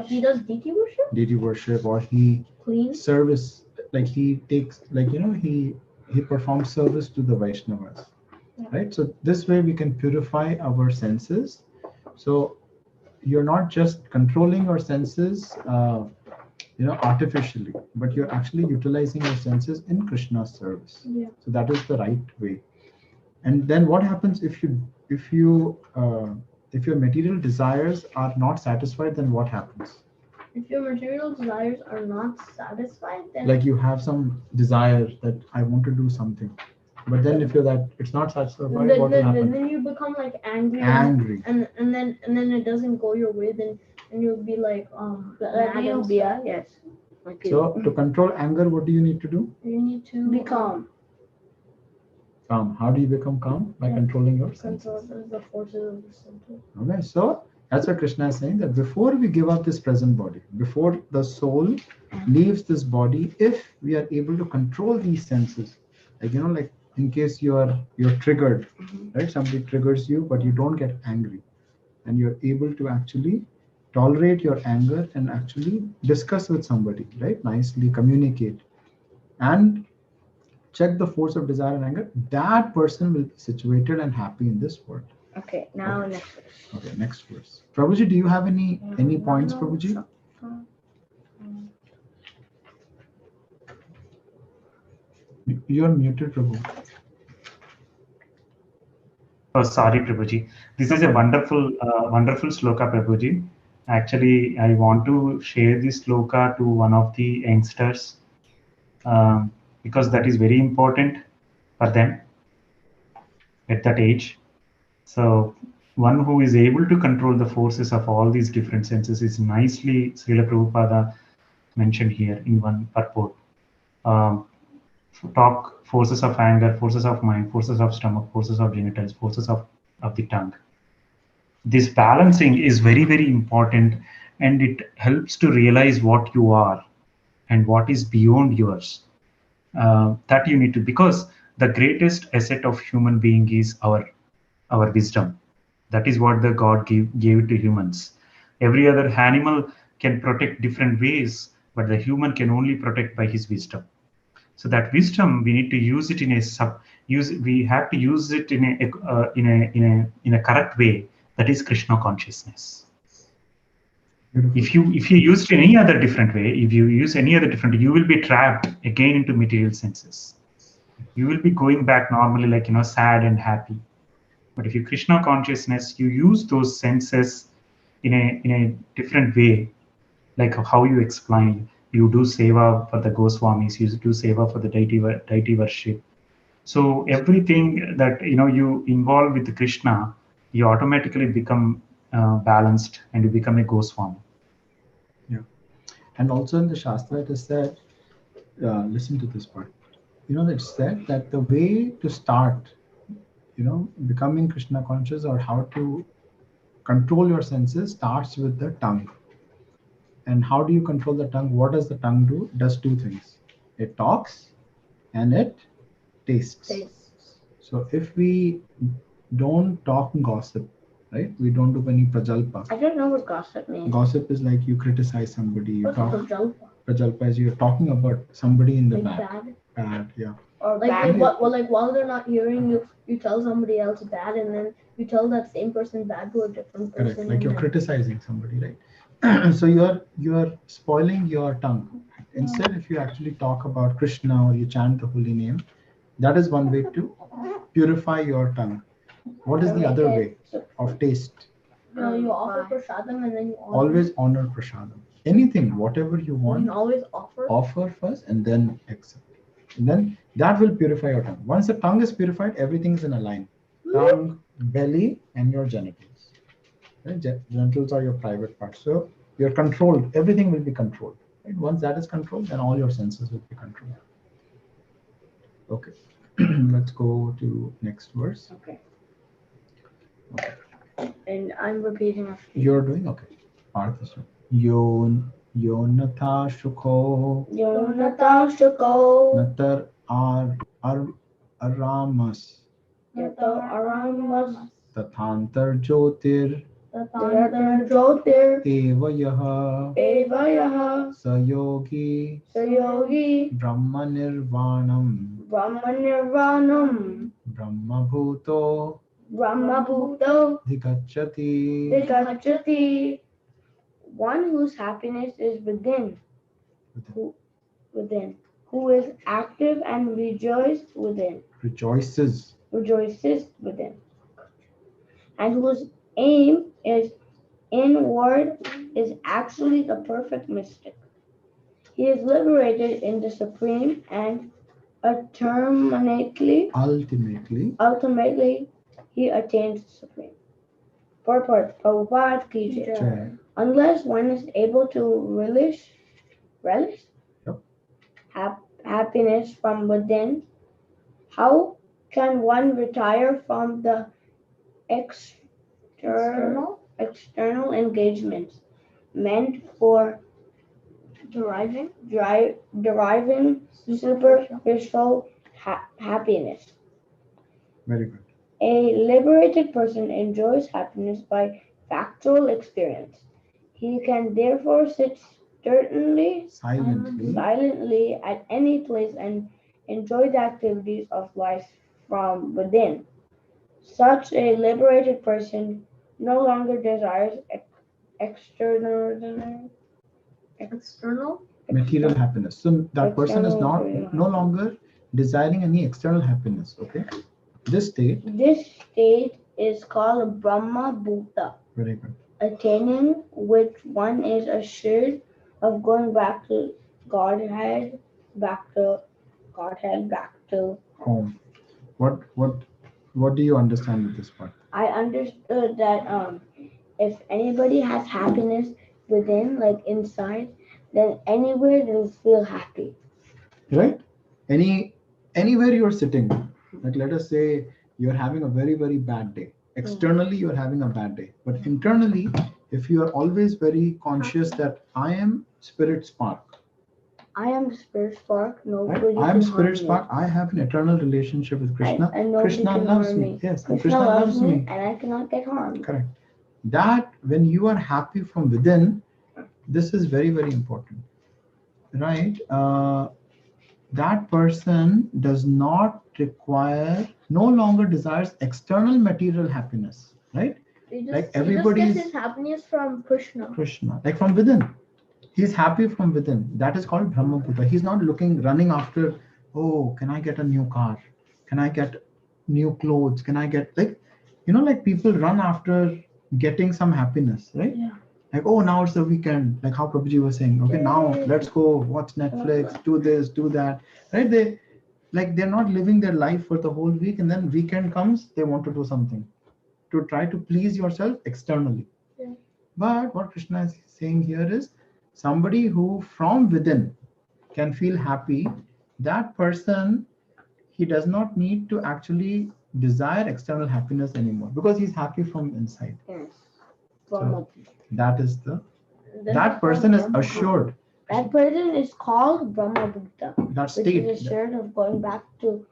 he does deity worship, deity worship, or he clean. service, like he takes, like he performs service to the Vaishnavas, right? So this way we can purify our senses. So you're not just controlling your senses, artificially, but you're actually utilizing your senses in Krishna's service. Yeah. So that is the right way. And then what happens if you if your material desires are not satisfied? Then what happens? If your material desires are not satisfied, then Like you have some desire that I want to do something, but then if you're that it's not satisfied, what will happen? then you become like angry. Angry. And then it doesn't go your way. Then you'll be like Like mad you, and Bia, stuff. yes. Like So to control anger, what do you need to do? You need to be calm. Calm. How do you become calm? By Yeah. controlling your Control senses. the forces of the center. Okay, so that's what Krishna is saying, that before we give up this present body, before the soul leaves this body, if we are able to control these senses, like in case you're triggered, right? Somebody triggers you, but you don't get angry, and you're able to actually tolerate your anger and actually discuss with somebody, right? Nicely communicate and check the force of desire and anger. That person will be situated and happy in this world. Okay, now Okay. next verse. Okay, next verse. Prabhuji, do you have any points, Prabhuji? You're muted, Prabhu. Oh, sorry, Prabhuji. This is a wonderful, wonderful sloka, Prabhuji. Actually, I want to share this sloka to one of the youngsters because that is very important for them at that age. So, one who is able to control the forces of all these different senses is nicely Srila Prabhupada mentioned here in one purport. Talk forces of anger, forces of mind, forces of stomach, forces of genitals, forces of the tongue. This balancing is very, very important, and it helps to realize what you are and what is beyond yours. That you need to, because the greatest asset of human being is our wisdom. That is what the God gave to humans. Every other animal can protect different ways, but the human can only protect by his wisdom. So that wisdom, we need to use it we have to use it in a correct way. That is Krishna consciousness. Beautiful. If you use it in any other different way, if you use any other different, you will be trapped again into material senses. You will be going back normally, like sad and happy. But if you Krishna consciousness, you use those senses in a different way, like how you explained. You do seva for the Goswamis, you do seva for the deity worship. So everything that you involve with Krishna, you automatically become balanced and you become a Goswami. Yeah. And also in the Shastra it is said, listen to this part. It's said that the way to start, becoming Krishna conscious, or how to control your senses, starts with the tongue. And how do you control the tongue? What does the tongue do? It does two things. It talks and it tastes. So if we don't talk gossip, right? We don't do any prajalpa. I don't know what gossip means. Gossip is like you criticize somebody. You What's talk. prajalpa? Prajalpa is you're talking about somebody in the Like back. bad? Yeah. Or Like bad. while they're not hearing you, you tell somebody else bad, and then you tell that same person bad to a different person. Correct. Like you're and then- criticizing somebody, right? So you're spoiling your tongue. Instead, if you actually talk about Krishna or you chant the holy name, that is one way to purify your tongue. What is the other way of taste? you offer prasadam, and then you Always honor prasadam. Anything, whatever you You want, can always offer. offer first and then accept. And then that will purify your tongue. Once the tongue is purified, everything is in a line. Tongue, belly, and your genitals. Right? Genitals are your private parts. So you're controlled. Everything will be controlled. Right? Once that is controlled, then all your senses will be controlled. Okay. Let's go to next verse. Okay. And I'm repeating after you. You're doing okay. Partha. Yonatha Shukho Yonatan Shuko. Natar Aramas Yato Aramas. Tathantar Jyotir Tatra Jyotir eva yaha Eva Yaha sayogi Sayogi brahma nirvanam Brahma Nirvanam brahma bhuto Brahma Bhuta dhikachati. Vigachati. One whose happiness is within, who is active and rejoiced within, Rejoices. rejoices within, and whose aim is inward is actually the perfect mystic. He is liberated in the supreme and ultimately he attains the supreme. Purport Prabhupada ki jai. Jai. Unless one is able to relish Yep. happiness from within, how can one retire from the external engagements meant for deriving superficial happiness? Very good. A liberated person enjoys happiness by factual experience. He can therefore sit silently at any place and enjoy the activities of life from within. Such a liberated person no longer desires external Material happiness. So that person is external no longer desiring any external happiness. Okay. This state. This state is called Brahma Bhuta, Very good. attaining which one is assured of going back to Godhead, back to Home. What do you understand with this part? I understood that if anybody has happiness within, like inside, then anywhere they'll feel happy. Right? Anywhere you're sitting, like let us say you're having a very, very bad day. Externally, you're having a bad day. But internally, if you are always very conscious that I am spirit spark. I am the spirit spark. Right? I am spirit spark. I have an eternal relationship with Krishna. And Krishna loves me. Yes, Krishna loves me. And I cannot get harmed. Correct. That when you are happy from within, this is very, very important. Right? That person does not require, no longer desires external material happiness, right? Like everybody gets his happiness from Krishna. Like from within. He's happy from within. That is called Brahma Bhuta. He's not running after, oh, can I get a new car? Can I get new clothes? Can I get like people run after getting some happiness, right? Yeah. Like, oh, now it's the weekend, like how Prabhuji was saying, okay, now let's go watch Netflix, do this, do that, right? They're not living their life for the whole week, and then weekend comes, they want to do something to try to please yourself externally. Yeah. But what Krishna is saying here is somebody who from within can feel happy, that person, he does not need to actually desire external happiness anymore because he's happy from inside. Yes. So that is that person is assured. That person is called Brahma Bhuta. That state which is assured of going back to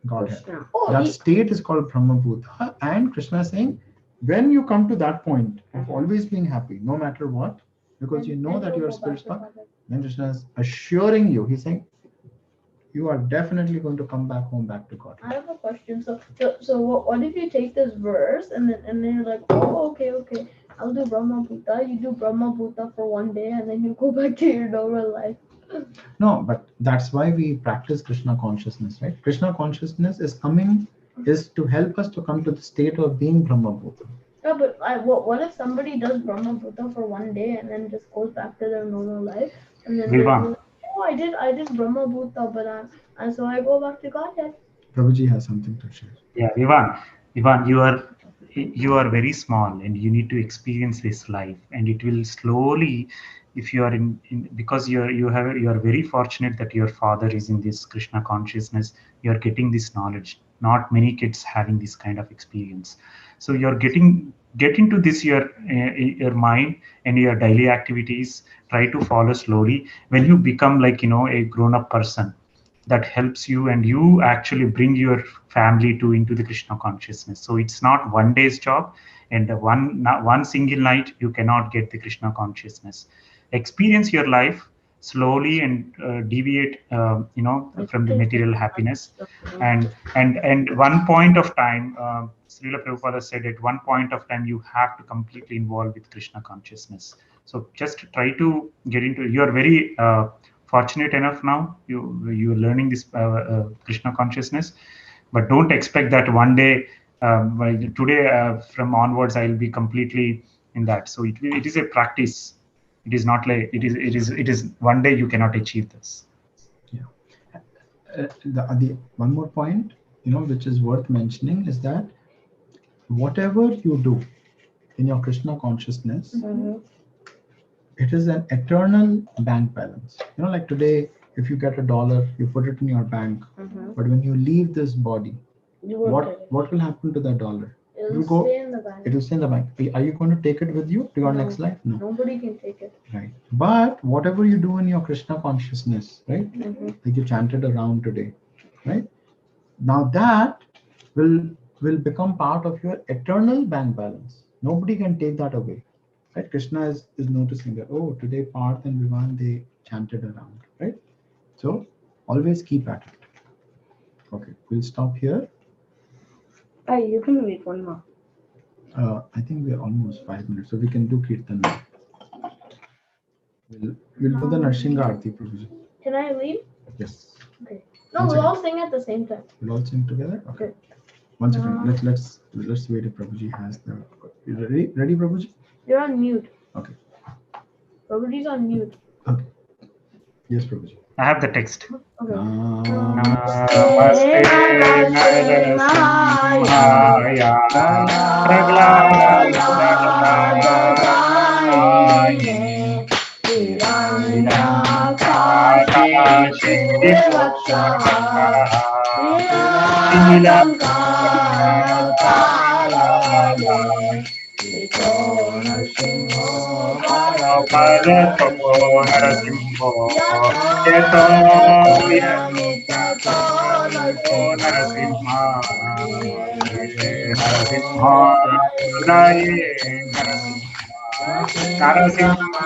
Godhead. Krishna. That state is called Brahma Bhuta, and Krishna is saying, when you come to that point of always being happy, no matter what, because you know that you are spirit spark, then Krishna is assuring you. He's saying, you are definitely going to come back home, back to God. I have a question. So what if you take this verse and then you're like, oh, okay, I'll do Brahma Bhuta. You do Brahma Bhuta for one day and then you go back to your normal life. No, but that's why we practice Krishna consciousness, right? Krishna consciousness is to help us to come to the state of being Brahma Bhuta. Yeah, but what if somebody does Brahma Bhuta for one day and then just goes back to their normal life and then I did Brahma Bhuta, but so I go back to Godhead. Prabhuji has something to share. Yeah, Ivan, you are very small and you need to experience this life, and it will slowly, if you are because you are very fortunate that your father is in this Krishna consciousness. You are getting this knowledge. Not many kids having this kind of experience. So you're get into this your mind and your daily activities. Try to follow slowly. When you become like a grown-up person, that helps you, and you actually bring your family into the Krishna consciousness. So it's not one day's job, and one single night you cannot get the Krishna consciousness. Experience your life slowly and deviate, from the material happiness, and one point of time, Srila Prabhupada said, at one point of time you have to completely involve with Krishna consciousness. So just try to get into. You are very fortunate enough now. You're learning this Krishna consciousness, but don't expect that one day. Today from onwards, I'll be completely in that. So it is a practice. It is not like it is one day you cannot achieve this. Yeah. The one more point, which is worth mentioning is that whatever you do in your Krishna consciousness, it is an eternal bank balance. Like today, if you get $1, you put it in your bank, but when you leave this body, what will happen to that dollar? It will stay in the bank. It will stay in the bank. Are you going to take it with you to your next life? No. Nobody can take it. Right. But whatever you do in your Krishna consciousness, right? Like you chanted around today, right? Now that will become part of your eternal bank balance. Nobody can take that away. Right? Krishna is noticing that, oh, today Parth and Vivan, they chanted around, right? So always keep at it. Okay, we'll stop here. Hey, you can read one more. I think we're almost 5 minutes, so we can do Kirtan now. We'll do the Narsingha Aarti, Prabhuji. Can I leave? Yes. Okay. No, we'll all sing at the same time. We'll all sing together? Okay. Okay. One second. Let's wait if Prabhuji has the. You ready? Ready, Prabhuji? You're on mute. Okay. Everybody's on mute. Okay. Yes, Prabhuji. I have the text. Okay. Namaste Narasimhaya Prahladaye Hiranyakasha Siddhivakshaya Srilankarapalale Bharato Narasimho Yato Yamitato Narasimha Narasimha Raye Narasimha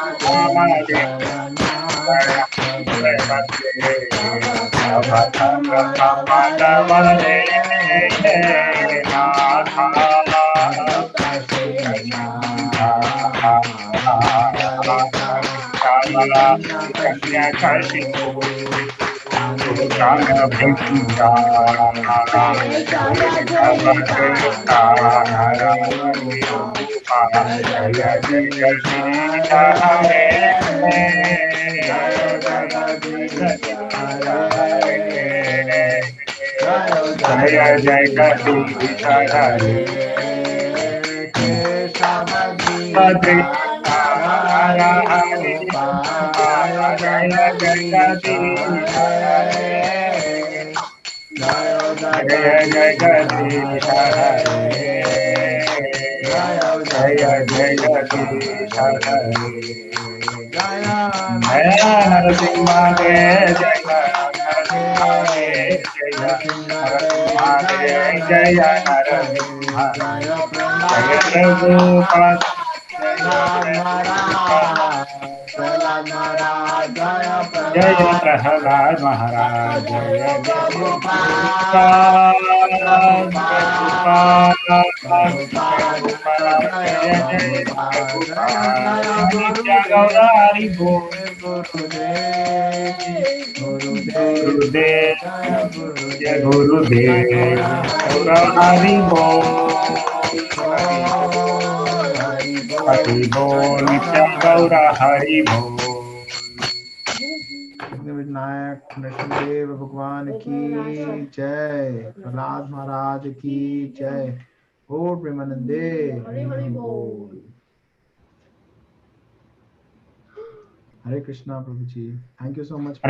Jaya Jagadish Hare Hare Hare Jaya Jagadish Jaya Jagadish Hare Jaya Jagadish Hare Jaya Narasimha Jaya Narasimha Jaya Narasimha Jaya Narasimha Jaya Prabhupada Jaya Prahlad Maharaj Jaya Prabhupada Jaya Jaya Prabhupada Nitya Gaura Hari Bol Gurudev Jaya Gurudev Gaura Hari Bol Hari Bol Nitya Gaura Hari Bol Vinayak Narasimhadeva भगवान की जय, प्रहलाद महाराज की जय, बोल प्रेमानंदे हरि हरि बोल। Hare Krishna, Prabhuji. Thank you so much.